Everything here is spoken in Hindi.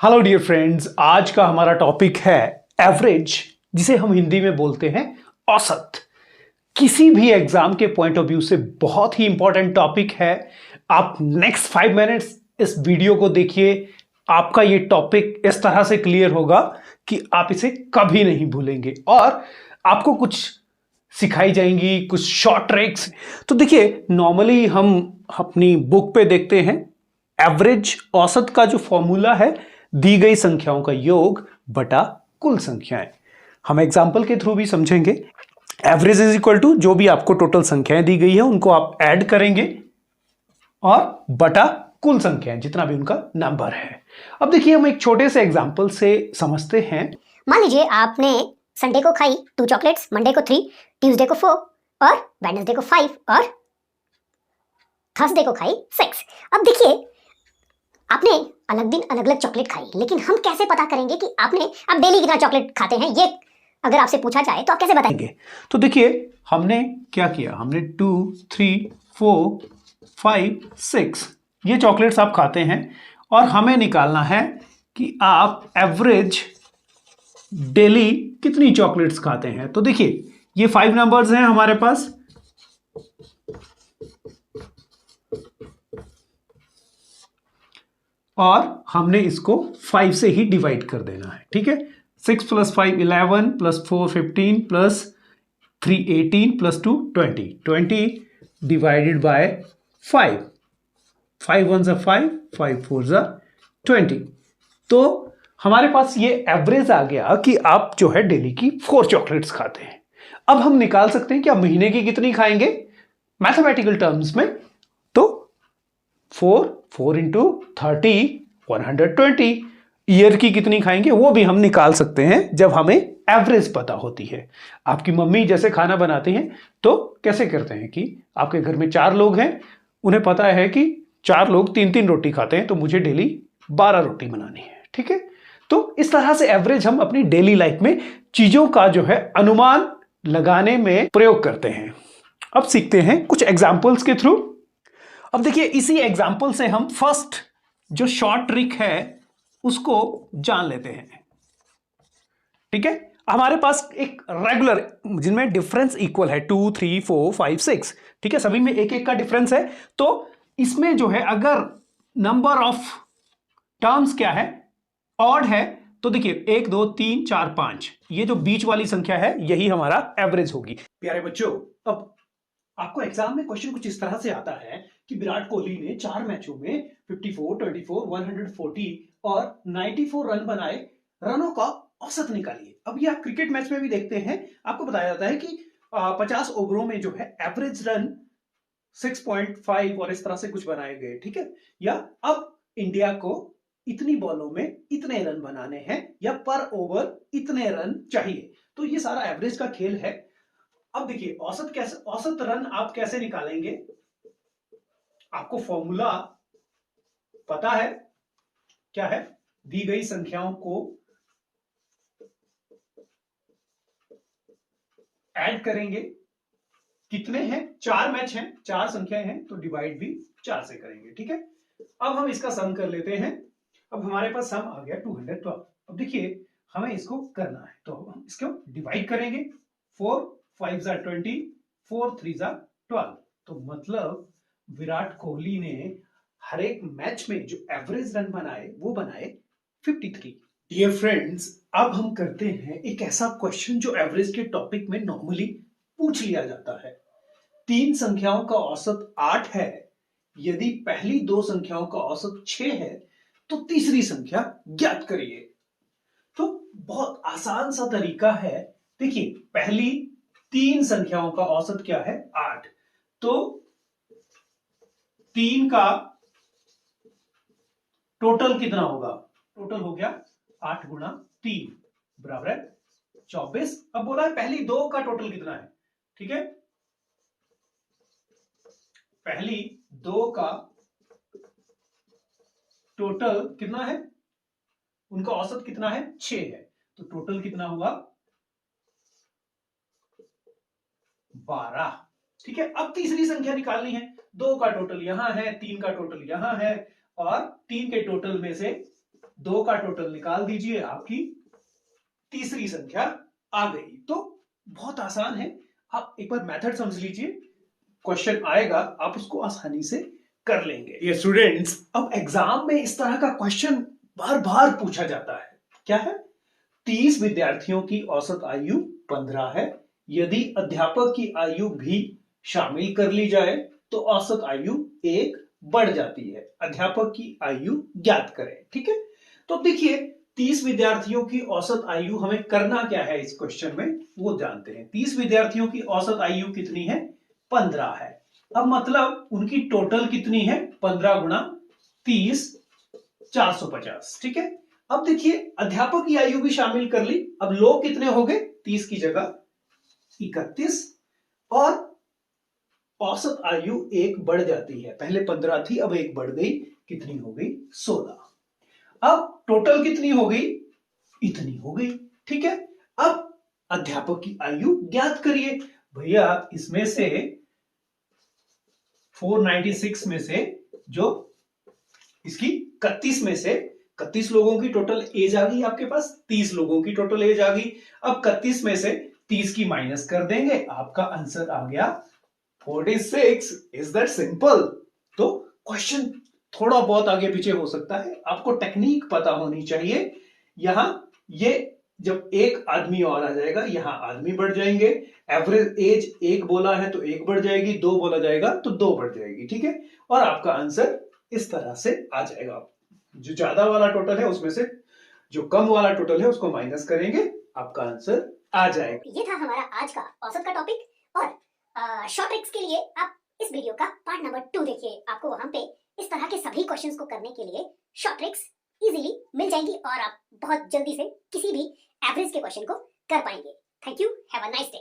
हेलो डियर फ्रेंड्स, आज का हमारा टॉपिक है एवरेज, जिसे हम हिंदी में बोलते हैं औसत। किसी भी एग्जाम के पॉइंट ऑफ व्यू से बहुत ही इंपॉर्टेंट टॉपिक है। आप नेक्स्ट 5 मिनट्स इस वीडियो को देखिए, आपका ये टॉपिक इस तरह से क्लियर होगा कि आप इसे कभी नहीं भूलेंगे और आपको कुछ सिखाई जाएंगी, कुछ शॉर्ट ट्रिक्स। तो देखिए, नॉर्मली हम अपनी बुक पे देखते हैं एवरेज, औसत का जो फॉर्मूला है दी गई संख्याओं का योग बटा कुल संख्याएं। हम एग्जाम्पल के थ्रू भी समझेंगे। एवरेज इज इक्वल टू जो भी आपको टोटल संख्याएं दी गई है उनको आप ऐड करेंगे और बटा कुल संख्याएं, जितना भी उनका नंबर है। अब देखिए, हम एक छोटे से एग्जाम्पल से समझते हैं। मान लीजिए आपने संडे को खाई 2 चॉकलेट्स, मंडे को 3, ट्यूसडे को 4 और वेडनेसडे को 5 और थर्सडे को खाई 6। अब देखिए, आपने अलग दिन अलग अलग चॉकलेट खाई, लेकिन हम कैसे पता करेंगे कि आप डेली कितना चॉकलेट खाते हैं? ये अगर आपसे पूछा जाए तो आप कैसे बताएंगे? तो देखिए, हमने क्या किया, हमने 2, 3, 4, 5, 6 ये चॉकलेट्स आप खाते हैं और हमें निकालना है कि आप एवरेज डेली कितनी चॉकलेट्स खाते हैं। तो देखिए, ये 5 नंबर्स हैं हमारे पास, और हमने इसको 5 से ही डिवाइड कर देना है। ठीक है, 6 + 5 11 + 4 15 + 3 18 + 2 20 20 डिवाइडेड बाय 5। 5 1 5, 5 4 20। तो हमारे पास ये एवरेज आ गया कि आप जो है डेली की 4 चॉकलेट्स खाते हैं। अब हम निकाल सकते हैं कि आप महीने की कितनी खाएंगे मैथमेटिकल टर्म्स में। तो 4 इंटू 30 120। ईयर की कितनी खाएंगे वो भी हम निकाल सकते हैं जब हमें एवरेज पता होती है। आपकी मम्मी जैसे खाना बनाती हैं तो कैसे करते हैं कि आपके घर में 4 लोग हैं, उन्हें पता है कि 4 लोग 3-3 रोटी खाते हैं, तो मुझे डेली 12 रोटी बनानी है। ठीक है, तो इस तरह से एवरेज हम अपनी डेली लाइफ में चीजों का जो है अनुमान लगाने में प्रयोग करते हैं। अब सीखते हैं कुछ एग्जाम्पल्स के थ्रू। अब देखिए, इसी एग्जाम्पल से हम फर्स्ट जो शॉर्ट ट्रिक है उसको जान लेते हैं। ठीक है, हमारे पास एक रेगुलर जिनमें डिफरेंस इक्वल है 2 3 4 5 6। ठीक है, सभी में एक एक का डिफरेंस है। तो इसमें जो है अगर नंबर ऑफ टर्म्स क्या है, ऑड है, तो देखिए 1 2 3 4 5, ये जो बीच वाली संख्या है यही हमारा एवरेज होगी। प्यारे बच्चों, अब आपको एग्जाम में क्वेश्चन कुछ इस तरह से आता है कि विराट कोहली ने 4 मैचों में 54, 24, 140 और 94 रन बनाए, रनों का औसत निकालिए। अब ये आप क्रिकेट मैच में भी देखते हैं, आपको बताया जाता है कि 50 ओवरों में जो है एवरेज रन 6.5 और इस तरह से कुछ बनाए गए। ठीक है, या अब इंडिया को इतनी बॉलों में इतने रन बनाने हैं या पर ओवर इतने रन चाहिए। तो ये सारा एवरेज का खेल है। अब देखिए, औसत रन आप कैसे निकालेंगे? आपको फॉर्मूला पता है, क्या है? दी गई संख्याओं को ऐड करेंगे। कितने हैं? 4 मैच हैं, 4 संख्याएं हैं, तो डिवाइड भी 4 से करेंगे। ठीक है, अब हम इसका सम कर लेते हैं। अब हमारे पास सम आ गया 212। अब देखिए, हमें इसको करना है तो हम इसको डिवाइड करेंगे। 4 5 ज़ा 20, 4 3 ज़ा 12। तो मतलब विराट कोहली ने हर एक मैच में जो एवरेज रन बनाए वो बनाए 53। डियर फ्रेंड्स, अब हम करते हैं एक ऐसा क्वेश्चन जो एवरेज के टॉपिक में नॉर्मली पूछ लिया जाता है। 3 संख्याओं का औसत 8 है, यदि पहली 2 संख्याओं का औसत 6 है तो तीसरी संख्या ज्ञात करिए। तो बहुत आसान सा तरीका है। देखिए, पहली 3 संख्याओं का औसत क्या है? 8। तो 3 का टोटल कितना होगा? टोटल हो गया 8 गुणा 3 बराबर है 24। अब बोला है पहली 2 का टोटल कितना है। ठीक है, पहली 2 का टोटल कितना है? उनका औसत कितना है? 6 है, तो टोटल कितना होगा? 12। ठीक है, अब तीसरी संख्या निकालनी है। 2 का टोटल यहां है, 3 का टोटल यहां है, और 3 के टोटल में से 2 का टोटल निकाल दीजिए, आपकी तीसरी संख्या आ गई। तो बहुत आसान है, आप एक बार मेथड समझ लीजिए, क्वेश्चन आएगा आप उसको आसानी से कर लेंगे। ये स्टूडेंट्स, अब एग्जाम में इस तरह का क्वेश्चन बार बार पूछा जाता है। क्या है? 30 विद्यार्थियों की औसत आयु 15 है, यदि अध्यापक की आयु भी शामिल कर ली जाए तो औसत आयु 1 बढ़ जाती है। अध्यापक की आयु ज्ञात करें। ठीक है, तो देखिए 30 विद्यार्थियों की औसत आयु हमें करना क्या है इस क्वेश्चन में, वो जानते हैं। 30 विद्यार्थियों की औसत आयु कितनी है? 15 है। अब मतलब उनकी टोटल कितनी है? 15 गुणा 30, 450। ठीक है, अब देखिए अध्यापक की आयु भी शामिल कर ली। अब लोग कितने हो गए? 30 की जगह 31, और औसत आयु 1 बढ़ जाती है। पहले 15 थी, अब 1 बढ़ गई, कितनी हो गई? 16। अब टोटल कितनी हो गई? इतनी हो गई। ठीक है, अब अध्यापक की आयु ज्ञात करिए। भैया इसमें से 496 में से जो इसकी 31 में से 31 लोगों की टोटल एज आ गई आपके पास, 30 लोगों की टोटल एज आ गई। अब 31 में से 30 की माइनस कर देंगे, आपका आंसर आ गया 46। Is that simple? तो क्वेश्चन थोड़ा बहुत आगे पीछे हो सकता है, आपको टेक्निक पता होनी चाहिए। यहां ये जब एक आदमी और आ जाएगा, यहां आदमी बढ़ जाएंगे। एवरेज एज 1 बोला है तो 1 बढ़ जाएगी, 2 बोला जाएगा तो 2 बढ़ जाएगी। ठीक है, और आपका आंसर इस तरह से आ जाएगा। जो ज्यादा वाला टोटल है उसमें से जो कम वाला टोटल है उसको माइनस करेंगे, आपका आंसर आ जाएगा। ये था हमारा आज का औसत का टॉपिक। और शॉर्ट ट्रिक्स के लिए आप इस वीडियो का पार्ट नंबर 2 देखिए। आपको वहां पे इस तरह के सभी क्वेश्चंस को करने के लिए शॉर्ट ट्रिक्स इजीली मिल जाएंगी और आप बहुत जल्दी से किसी भी एवरेज के क्वेश्चन को कर पाएंगे। Thank you, have a nice day.